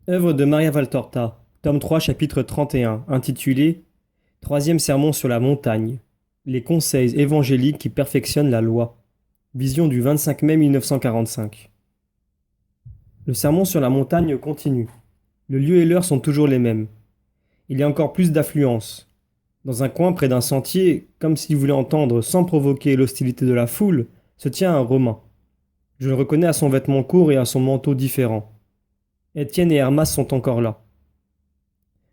Œuvre de Maria Valtorta, tome 3, chapitre 31, intitulé Troisième sermon sur la montagne. Les conseils évangéliques qui perfectionnent la loi. Vision du 25 mai 1945. Le sermon sur la montagne continue. Le lieu et l'heure sont toujours les mêmes. Il y a encore plus d'affluence. Dans un coin près d'un sentier, comme s'il voulait entendre sans provoquer l'hostilité de la foule, se tient un Romain. Je le reconnais à son vêtement court et à son manteau différent. Étienne et Hermas sont encore là.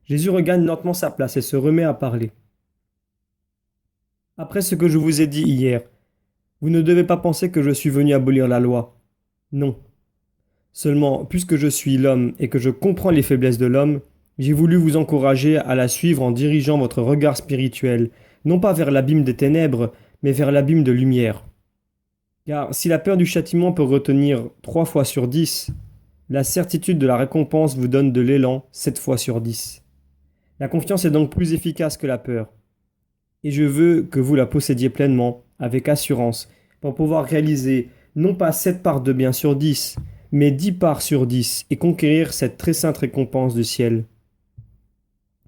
Jésus regagne lentement sa place et se remet à parler. Après ce que je vous ai dit hier, vous ne devez pas penser que je suis venu abolir la loi. Non. Seulement, puisque je suis l'homme et que je comprends les faiblesses de l'homme, j'ai voulu vous encourager à la suivre en dirigeant votre regard spirituel, non pas vers l'abîme des ténèbres, mais vers l'abîme de lumière. Car si la peur du châtiment peut retenir 3 fois sur 10, la certitude de la récompense vous donne de l'élan 7 fois sur 10. La confiance est donc plus efficace que la peur. Et je veux que vous la possédiez pleinement, avec assurance, pour pouvoir réaliser non pas 7 parts de bien sur 10, mais 10 parts sur 10 et conquérir cette très sainte récompense du ciel.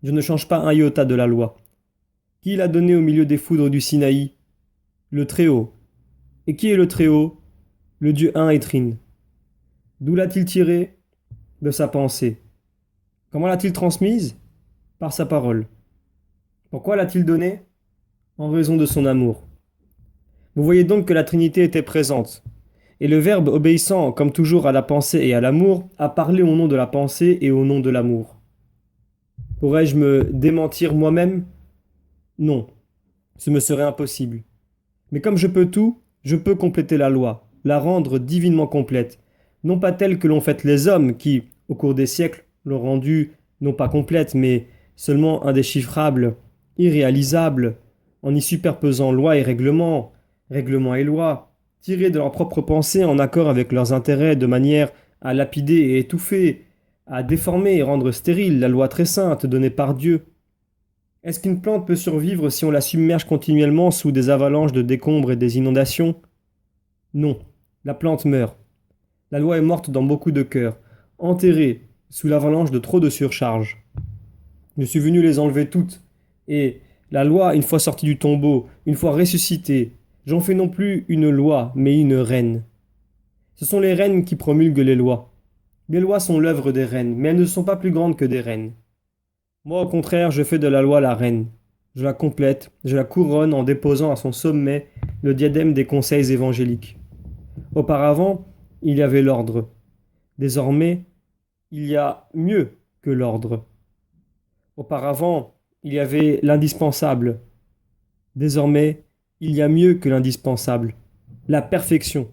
Je ne change pas un iota de la loi. Qui l'a donné au milieu des foudres du Sinaï? Le Très-Haut. Et qui est le Très-Haut? Le Dieu un et trine. D'où l'a-t-il tiré? De sa pensée. Comment l'a-t-il transmise? Par sa parole. Pourquoi l'a-t-il donné? En raison de son amour. Vous voyez donc que la Trinité était présente. Et le Verbe obéissant, comme toujours, à la pensée et à l'amour, a parlé au nom de la pensée et au nom de l'amour. Pourrais-je me démentir moi-même? Non, ce me serait impossible. Mais comme je peux tout, je peux compléter la loi, la rendre divinement complète, non pas telle que l'ont faite les hommes qui, au cours des siècles, l'ont rendue non pas complète, mais seulement indéchiffrable, irréalisable, en y superposant loi et règlement, règlement et loi, tirés de leur propre pensée en accord avec leurs intérêts de manière à lapider et étouffer, à déformer et rendre stérile la loi très sainte donnée par Dieu. Est-ce qu'une plante peut survivre si on la submerge continuellement sous des avalanches de décombres et des inondations? Non, la plante meurt. La loi est morte dans beaucoup de cœurs, enterrée sous l'avalanche de trop de surcharge. Je suis venu les enlever toutes, et la loi, une fois sortie du tombeau, une fois ressuscitée, j'en fais non plus une loi, mais une reine. Ce sont les reines qui promulguent les lois. Les lois sont l'œuvre des reines, mais elles ne sont pas plus grandes que des reines. Moi, au contraire, je fais de la loi la reine. Je la complète, je la couronne en déposant à son sommet le diadème des conseils évangéliques. Auparavant, il y avait l'ordre. Désormais, il y a mieux que l'ordre. Auparavant, il y avait l'indispensable. Désormais, il y a mieux que l'indispensable. La perfection.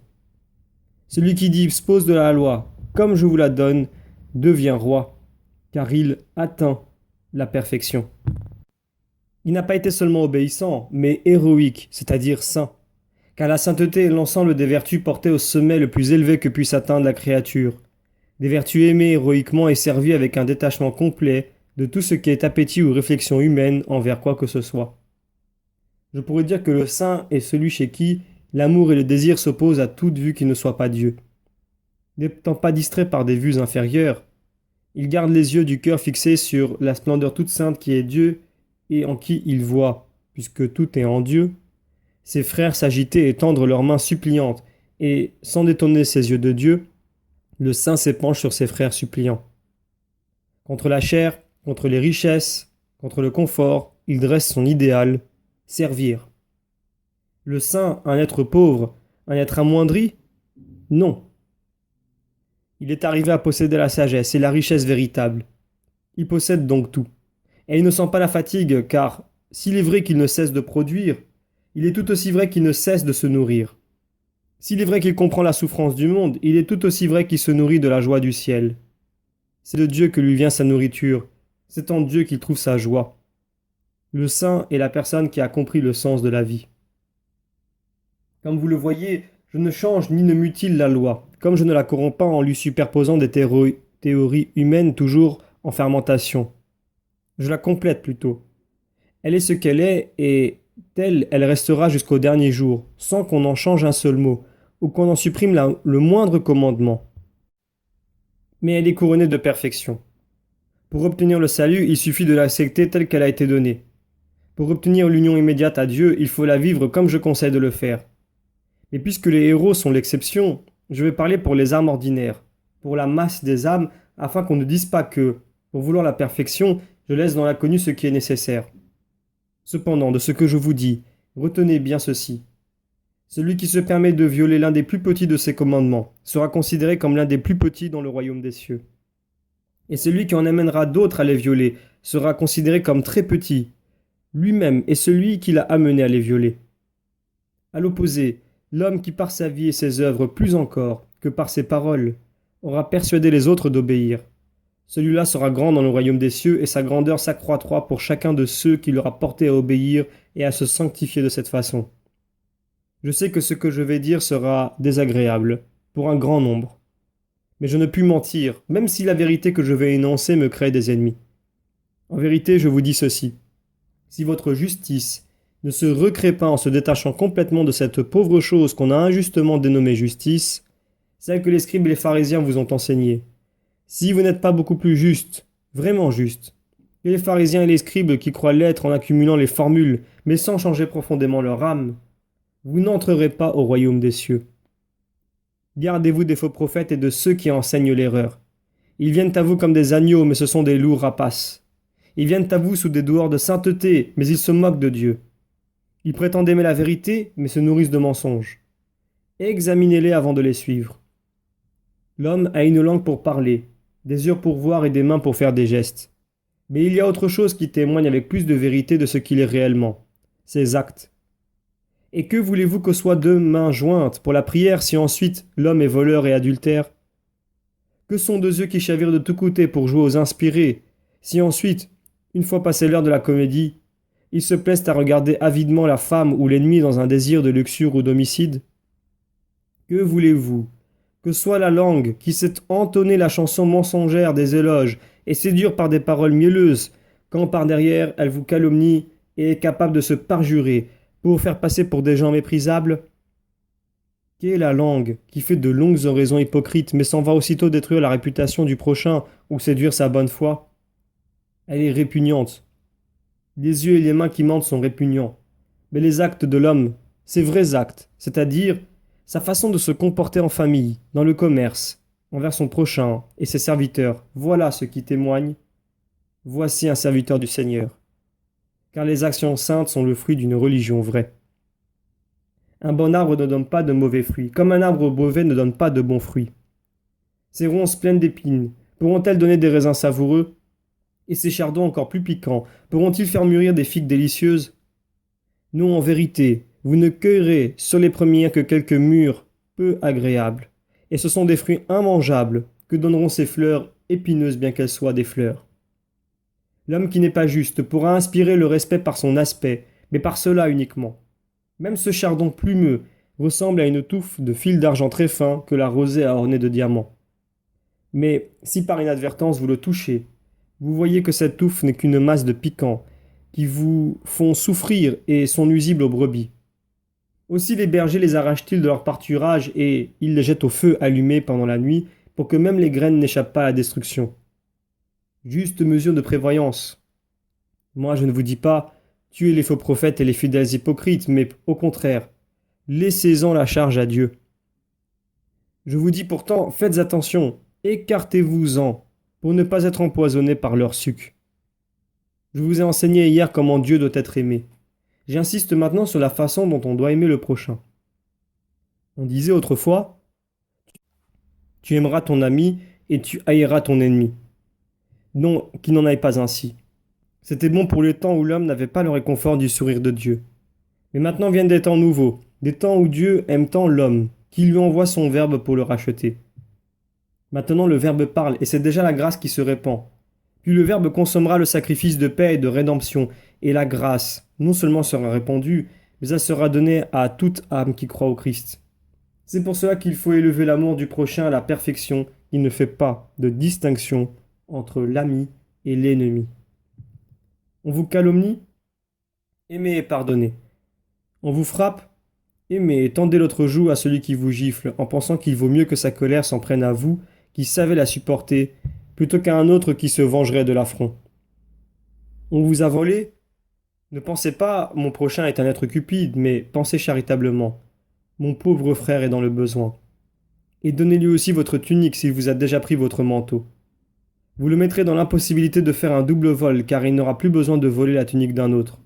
Celui qui dispose de la loi, comme je vous la donne, devient roi, car il atteint la perfection. Il n'a pas été seulement obéissant, mais héroïque, c'est-à-dire saint, car la sainteté est l'ensemble des vertus portées au sommet le plus élevé que puisse atteindre la créature, des vertus aimées héroïquement et servies avec un détachement complet de tout ce qui est appétit ou réflexion humaine envers quoi que ce soit. Je pourrais dire que le saint est celui chez qui l'amour et le désir s'opposent à toute vue qui ne soit pas Dieu. N'étant pas distrait par des vues inférieures, il garde les yeux du cœur fixés sur la splendeur toute sainte qui est Dieu et en qui il voit, puisque tout est en Dieu, ses frères s'agiter et tendre leurs mains suppliantes, et, sans détourner ses yeux de Dieu, le saint s'épanche sur ses frères suppliants. Contre la chair, contre les richesses, contre le confort, il dresse son idéal, servir. Le saint, un être pauvre, un être amoindri? Non. Il est arrivé à posséder la sagesse et la richesse véritable. Il possède donc tout. Et il ne sent pas la fatigue, car s'il est vrai qu'il ne cesse de produire, il est tout aussi vrai qu'il ne cesse de se nourrir. S'il est vrai qu'il comprend la souffrance du monde, il est tout aussi vrai qu'il se nourrit de la joie du ciel. C'est de Dieu que lui vient sa nourriture, c'est en Dieu qu'il trouve sa joie. Le saint est la personne qui a compris le sens de la vie. Comme vous le voyez, je ne change ni ne mutile la loi, comme je ne la corromps pas en lui superposant des théories humaines toujours en fermentation. Je la complète plutôt. Elle est ce qu'elle est, et telle elle restera jusqu'au dernier jour, sans qu'on en change un seul mot, ou qu'on en supprime le moindre commandement. mais elle est couronnée de perfection. Pour obtenir le salut, il suffit de l'accepter telle qu'elle a été donnée. Pour obtenir l'union immédiate à Dieu, il faut la vivre comme je conseille de le faire. Mais puisque les héros sont l'exception, je vais parler pour les âmes ordinaires, pour la masse des âmes, afin qu'on ne dise pas que, pour vouloir la perfection, je laisse dans l'inconnu ce qui est nécessaire. Cependant, de ce que je vous dis, retenez bien ceci. Celui qui se permet de violer l'un des plus petits de ses commandements sera considéré comme l'un des plus petits dans le royaume des cieux. Et celui qui en amènera d'autres à les violer sera considéré comme très petit, lui-même et celui qui l'a amené à les violer. À l'opposé, l'homme qui par sa vie et ses œuvres plus encore que par ses paroles aura persuadé les autres d'obéir. Celui-là sera grand dans le royaume des cieux et sa grandeur s'accroîtra pour chacun de ceux qui l'aura porté à obéir et à se sanctifier de cette façon. Je sais que ce que je vais dire sera désagréable pour un grand nombre. Mais je ne puis mentir, même si la vérité que je vais énoncer me crée des ennemis. En vérité, je vous dis ceci. Si votre justice ne se recrée pas en se détachant complètement de cette pauvre chose qu'on a injustement dénommée justice, celle que les scribes et les pharisiens vous ont enseignée, si vous n'êtes pas beaucoup plus juste, vraiment juste, que les pharisiens et les scribes qui croient l'être en accumulant les formules, mais sans changer profondément leur âme, vous n'entrerez pas au royaume des cieux. Gardez-vous des faux prophètes et de ceux qui enseignent l'erreur. Ils viennent à vous comme des agneaux, mais ce sont des loups rapaces. Ils viennent à vous sous des dehors de sainteté, mais ils se moquent de Dieu. Ils prétendent aimer la vérité, mais se nourrissent de mensonges. Examinez-les avant de les suivre. L'homme a une langue pour parler, des yeux pour voir et des mains pour faire des gestes. Mais il y a autre chose qui témoigne avec plus de vérité de ce qu'il est réellement, ses actes. Et que voulez-vous que soient deux mains jointes pour la prière si ensuite l'homme est voleur et adultère? Que sont deux yeux qui chavirent de tous côtés pour jouer aux inspirés, si ensuite, une fois passée l'heure de la comédie, ils se plaisent à regarder avidement la femme ou l'ennemi dans un désir de luxure ou d'homicide? Que voulez-vous? Que soit la langue qui sait entonner la chanson mensongère des éloges et séduire par des paroles mielleuses, quand par derrière elle vous calomnie et est capable de se parjurer pour vous faire passer pour des gens méprisables? Qu'est la langue qui fait de longues oraisons hypocrites mais s'en va aussitôt détruire la réputation du prochain ou séduire sa bonne foi? Elle est répugnante. Les yeux et les mains qui mentent sont répugnants. Mais les actes de l'homme, ses vrais actes, c'est-à-dire sa façon de se comporter en famille, dans le commerce, envers son prochain et ses serviteurs, voilà ce qui témoigne. Voici un serviteur du Seigneur. Car les actions saintes sont le fruit d'une religion vraie. Un bon arbre ne donne pas de mauvais fruits, comme un arbre mauvais ne donne pas de bons fruits. Ces ronces pleines d'épines pourront-elles donner des raisins savoureux? Et ces chardons encore plus piquants pourront-ils faire mûrir des figues délicieuses? Non, en vérité, vous ne cueillerez sur les premiers que quelques mûres peu agréables, et ce sont des fruits immangeables que donneront ces fleurs épineuses bien qu'elles soient des fleurs. L'homme qui n'est pas juste pourra inspirer le respect par son aspect, mais par cela uniquement. Même ce chardon plumeux ressemble à une touffe de fil d'argent très fin que la rosée a ornée de diamants. Mais si par inadvertance vous le touchez, vous voyez que cette touffe n'est qu'une masse de piquants qui vous font souffrir et sont nuisibles aux brebis. Aussi les bergers les arrachent-ils de leur pâturage et ils les jettent au feu allumé pendant la nuit pour que même les graines n'échappent pas à la destruction. Juste mesure de prévoyance. Moi je ne vous dis pas tuez les faux prophètes et les fidèles hypocrites, mais au contraire, laissez-en la charge à Dieu. Je vous dis pourtant, faites attention, écartez-vous-en, pour ne pas être empoisonnés par leur suc. Je vous ai enseigné hier comment Dieu doit être aimé. J'insiste maintenant sur la façon dont on doit aimer le prochain. On disait autrefois, tu aimeras ton ami et tu haïras ton ennemi. Non, qu'il n'en aille pas ainsi. C'était bon pour les temps où l'homme n'avait pas le réconfort du sourire de Dieu. Mais maintenant viennent des temps nouveaux, des temps où Dieu aime tant l'homme, qu'il lui envoie son Verbe pour le racheter. Maintenant le Verbe parle, et c'est déjà la grâce qui se répand. Puis le Verbe consommera le sacrifice de paix et de rédemption, et la grâce non seulement sera répandue, mais elle sera donnée à toute âme qui croit au Christ. C'est pour cela qu'il faut élever l'amour du prochain à la perfection, il ne fait pas de distinction entre l'ami et l'ennemi. On vous calomnie? Aimez et pardonnez. On vous frappe? Aimez et tendez l'autre joue à celui qui vous gifle, en pensant qu'il vaut mieux que sa colère s'en prenne à vous, qui savait la supporter, plutôt qu'à un autre qui se vengerait de l'affront. On vous a volé? Ne pensez pas, mon prochain est un être cupide, mais pensez charitablement. Mon pauvre frère est dans le besoin. Et donnez-lui aussi votre tunique s'il vous a déjà pris votre manteau. Vous le mettrez dans l'impossibilité de faire un double vol, car il n'aura plus besoin de voler la tunique d'un autre.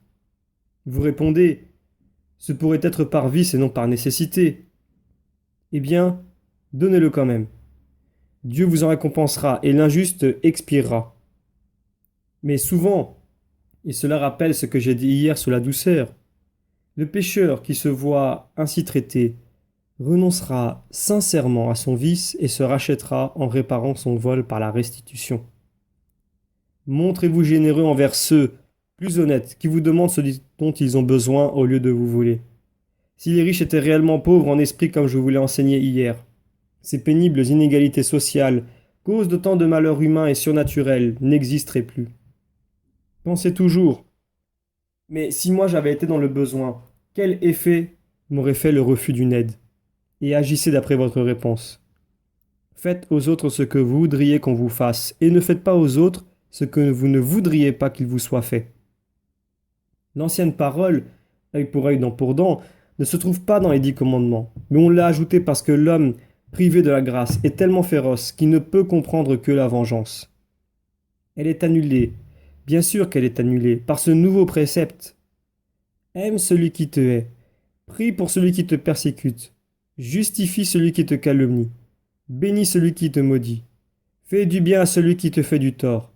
Vous répondez, ce pourrait être par vice et non par nécessité. Eh bien, donnez-le quand même. Dieu vous en récompensera et l'injuste expirera. Mais souvent, et cela rappelle ce que j'ai dit hier sur la douceur, le pécheur qui se voit ainsi traité renoncera sincèrement à son vice et se rachètera en réparant son vol par la restitution. Montrez-vous généreux envers ceux, plus honnêtes, qui vous demandent ce dont ils ont besoin au lieu de vous voler. Si les riches étaient réellement pauvres en esprit comme je vous l'ai enseigné hier, ces pénibles inégalités sociales, cause de tant de malheurs humains et surnaturels, n'existeraient plus. Pensez toujours, mais si moi j'avais été dans le besoin, quel effet m'aurait fait le refus d'une aide? Et agissez d'après votre réponse. Faites aux autres ce que vous voudriez qu'on vous fasse, et ne faites pas aux autres ce que vous ne voudriez pas qu'il vous soit fait. L'ancienne parole, œil pour œil, dent pour dent, ne se trouve pas dans les 10 commandements, mais on l'a ajoutée parce que l'homme, privé de la grâce, est tellement féroce qu'il ne peut comprendre que la vengeance. Elle est annulée, bien sûr qu'elle est annulée, par ce nouveau précepte. Aime celui qui te hait, prie pour celui qui te persécute, justifie celui qui te calomnie, bénis celui qui te maudit, fais du bien à celui qui te fait du tort,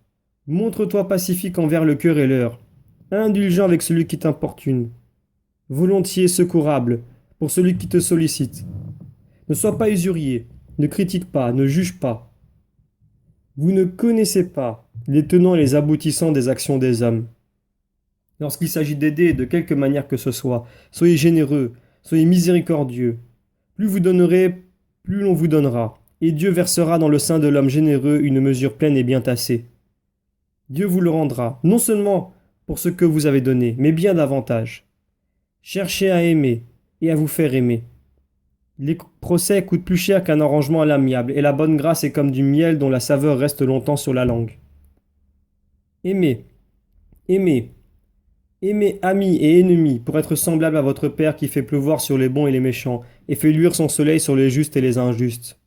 montre-toi pacifique envers le cœur et l'heure, indulgent avec celui qui t'importune, volontiers secourable pour celui qui te sollicite. Ne sois pas usurier, ne critique pas, ne juge pas. Vous ne connaissez pas les tenants et les aboutissants des actions des hommes. Lorsqu'il s'agit d'aider de quelque manière que ce soit, soyez généreux, soyez miséricordieux. Plus vous donnerez, plus l'on vous donnera, et Dieu versera dans le sein de l'homme généreux une mesure pleine et bien tassée. Dieu vous le rendra, non seulement pour ce que vous avez donné, mais bien davantage. Cherchez à aimer et à vous faire aimer. Les procès coûtent plus cher qu'un arrangement à l'amiable, et la bonne grâce est comme du miel dont la saveur reste longtemps sur la langue. Aimez, aimez, aimez amis et ennemis pour être semblable à votre Père qui fait pleuvoir sur les bons et les méchants, et fait luire son soleil sur les justes et les injustes.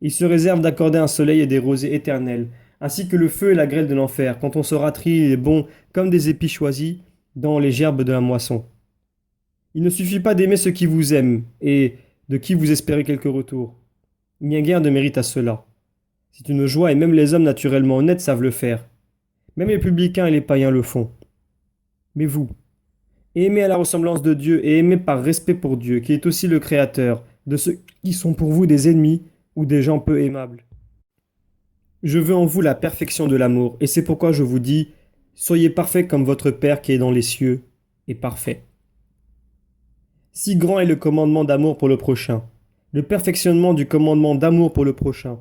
Il se réserve d'accorder un soleil et des rosées éternelles, ainsi que le feu et la grêle de l'enfer, quand on saura trier les bons comme des épis choisis dans les gerbes de la moisson. Il ne suffit pas d'aimer ceux qui vous aiment, et de qui vous espérez quelque retour. Il n'y a guère de mérite à cela. C'est une joie et même les hommes naturellement honnêtes savent le faire. Même les publicains et les païens le font. Mais vous, aimez à la ressemblance de Dieu et aimez par respect pour Dieu, qui est aussi le Créateur, de ceux qui sont pour vous des ennemis ou des gens peu aimables. Je veux en vous la perfection de l'amour, et c'est pourquoi je vous dis, soyez parfaits comme votre Père qui est dans les cieux est parfait. Si grand est le commandement d'amour pour le prochain, le perfectionnement du commandement d'amour pour le prochain,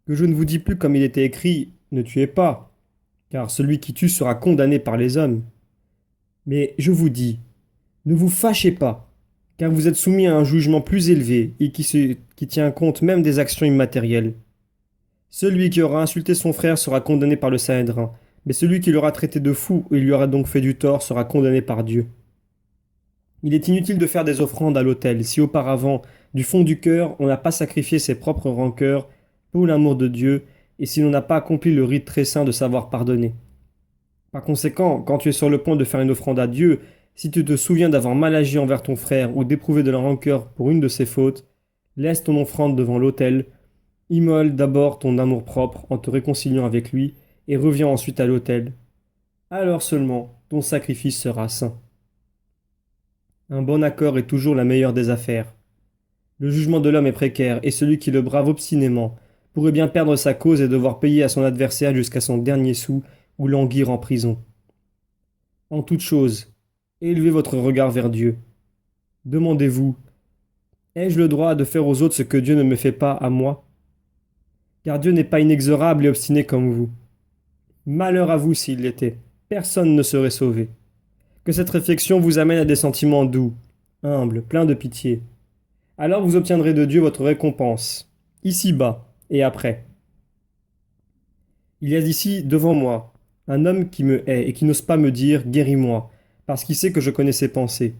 que je ne vous dis plus comme il était écrit, ne tuez pas, car celui qui tue sera condamné par les hommes. Mais je vous dis, ne vous fâchez pas, car vous êtes soumis à un jugement plus élevé et qui tient compte même des actions immatérielles. Celui qui aura insulté son frère sera condamné par le Sanhédrin, mais celui qui l'aura traité de fou et lui aura donc fait du tort sera condamné par Dieu. Il est inutile de faire des offrandes à l'autel si auparavant, du fond du cœur, on n'a pas sacrifié ses propres rancœurs pour l'amour de Dieu et si l'on n'a pas accompli le rite très saint de savoir pardonner. Par conséquent, quand tu es sur le point de faire une offrande à Dieu, si tu te souviens d'avoir mal agi envers ton frère ou d'éprouver de la rancœur pour une de ses fautes, laisse ton offrande devant l'autel, immole d'abord ton amour-propre en te réconciliant avec lui et reviens ensuite à l'autel. Alors seulement ton sacrifice sera saint. Un bon accord est toujours la meilleure des affaires. Le jugement de l'homme est précaire, et celui qui le brave obstinément pourrait bien perdre sa cause et devoir payer à son adversaire jusqu'à son dernier sou ou languir en prison. En toute chose, élevez votre regard vers Dieu. Demandez-vous, ai-je le droit de faire aux autres ce que Dieu ne me fait pas à moi? Car Dieu n'est pas inexorable et obstiné comme vous. Malheur à vous s'il l'était, personne ne serait sauvé. Que cette réflexion vous amène à des sentiments doux, humbles, pleins de pitié. Alors vous obtiendrez de Dieu votre récompense, ici-bas et après. Il y a ici, devant moi, un homme qui me hait et qui n'ose pas me dire guéris-moi, parce qu'il sait que je connais ses pensées.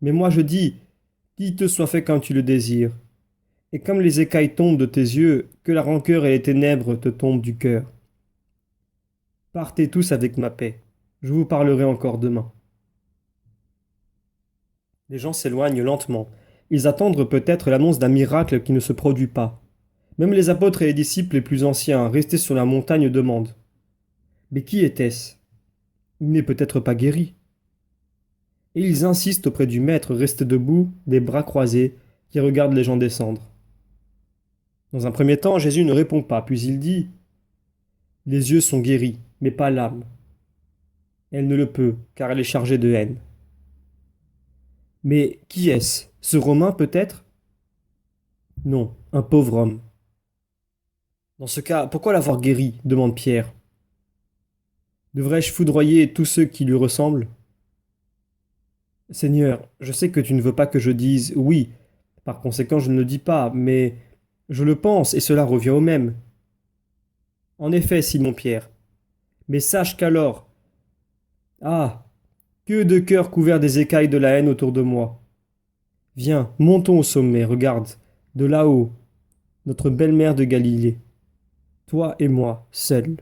Mais moi je dis, qu'il te soit fait comme tu le désires. Et comme les écailles tombent de tes yeux, que la rancœur et les ténèbres te tombent du cœur. Partez tous avec ma paix. Je vous parlerai encore demain. Les gens s'éloignent lentement. Ils attendent peut-être l'annonce d'un miracle qui ne se produit pas. Même les apôtres et les disciples les plus anciens, restés sur la montagne, demandent. Mais qui était-ce? Il n'est peut-être pas guéri. Et ils insistent auprès du maître resté debout, les bras croisés, qui regarde les gens descendre. Dans un premier temps, Jésus ne répond pas, puis il dit, les yeux sont guéris, mais pas l'âme. Elle ne le peut, car elle est chargée de haine. Mais qui est-ce? Ce Romain peut-être? Non, un pauvre homme. Dans ce cas, pourquoi l'avoir guéri? Demande Pierre. Devrais-je foudroyer tous ceux qui lui ressemblent? Seigneur, je sais que tu ne veux pas que je dise oui, par conséquent je ne le dis pas, mais je le pense et cela revient au même. En effet, Simon-Pierre, mais sache qu'alors, ah, que de cœurs couverts des écailles de la haine autour de moi. Viens, montons au sommet, regarde, de là-haut, notre belle-mère de Galilée, toi et moi, seuls.